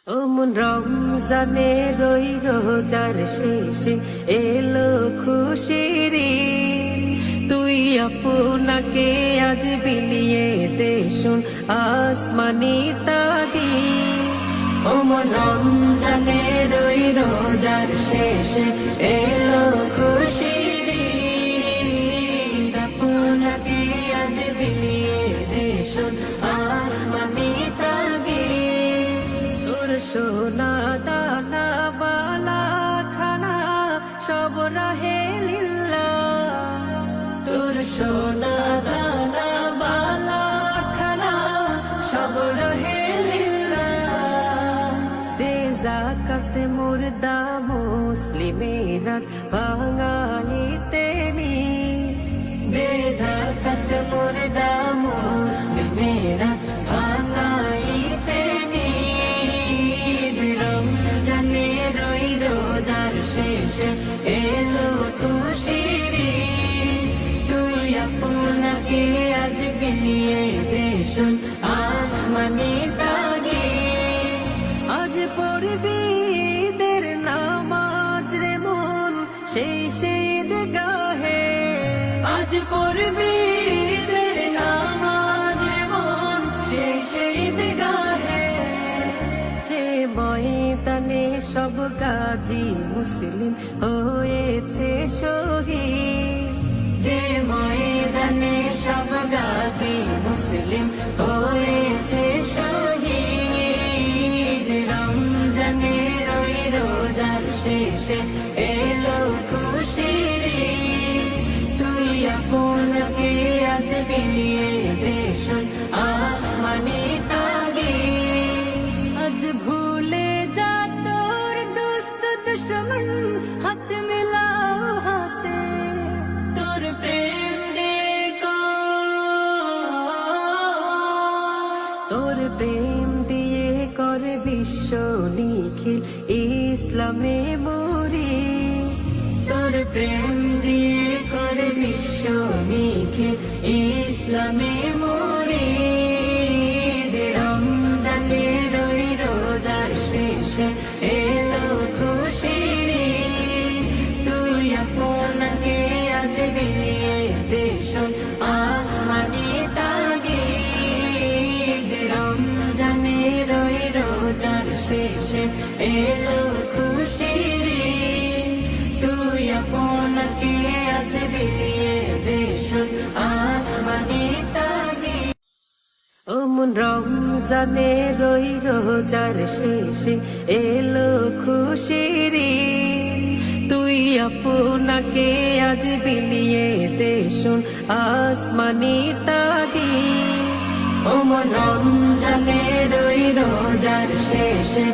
ওমন রমজানে রই রোজার শেষে এলো খুশির ঈদ। তুই আপনাকে আজ বিলিয়ে দে শুন আসমানি তাগিদ। ওমন রমজানে রই রোজার শেষে এলো খুশির ঈদ। আপনাকে আজ বিলিয়ে দে শুন আসমানি সোনা দানা বালা খানা সব রাহে লিল্লাহ। তোর সোনা দানা বালা খানা সব রাহে লিল্লাহ। দে যাকাত মুর্দা মুসলিমেরা ভাঙাইতে নি। দে যাকাত মুর্দা মুসলিমেরা ভাঙাইতে নি। রমজানে রই রোজার শেষে এলো খুশির ঈদ। তুই আপনাকে আজ বিলিয়ে দে শুন আসমানি তাগিদ। আজ পড়বি ঈদের নামাজ রে মন সেই ঈদগাহে। আজ পড়বি ঈদের নামাজ রে মন সেই ঈদগাহে। যে ময়দানে সব গাজী মুসলিম হয়েছে শহীদ। যে ময়দানে সব গাজী মুসলিম হয়েছে শহীদ। রমজানে রই রোজার শেষে এলো খুশির ঈদ। তুই আপনাকে আজ বিলিয়ে দে শুন আসমানি তাগিদ। আজ ভুলে যা তোর দুস্ত দুশ্মন হাত মিলাও হাতে। তোর প্রেম তোর প্রেম দিয়ে করে বিশ্ব নিখিল ইসলামে মরি। তোর প্রেম দিয়ে করে বিশ্ব নিখিল ইসলামে মরি। রমজানে রই রোজার শেষে এলো খুশির ঈদ। তুই আপনাকে আজ বিলিয়ে দে শুন আসমানি তাগিদ। রমজানে রই রোজার শেষে এলো খুশির ঈদ। তুই আপনাকে আজ বিলিয়ে দে শুন আসমানি তাগিদ। ওমন রমজানে রই রোজার শেষে এলো খুশির ঈদ। তুই আপনাকে আজ বিলিয়ে দে শুন আসমানি তাগিদ। ওমন রমজানে রই রোজার শেষে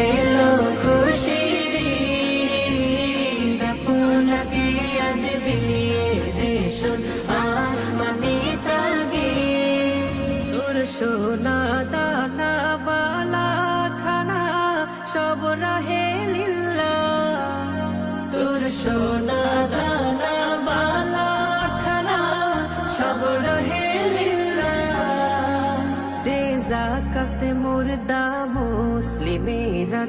এলো খুশির ঈদ। আপনাকে আজ বিলিয়ে দে শুন আসমানি তাগিদ। তোর সোনা দানা বালা খানা সব রাহে লিল্লাহ। তোর সোনা দানা বালা খানা সব রাহে লিল্লাহ। দে যাকাত মুর্দা মুসলিমেরা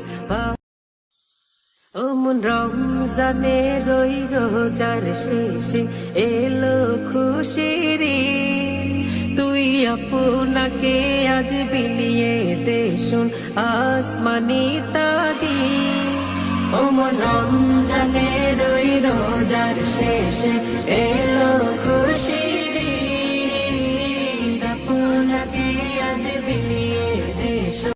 ওমন রমজানে রই রোজার শেষে এলো খুশির ঈদ। তুই আপনাকে আজ বিলিয়ে দে শুন আসমানি তাগিদ। ওমন রমজানে রই রোজার শেষে এলো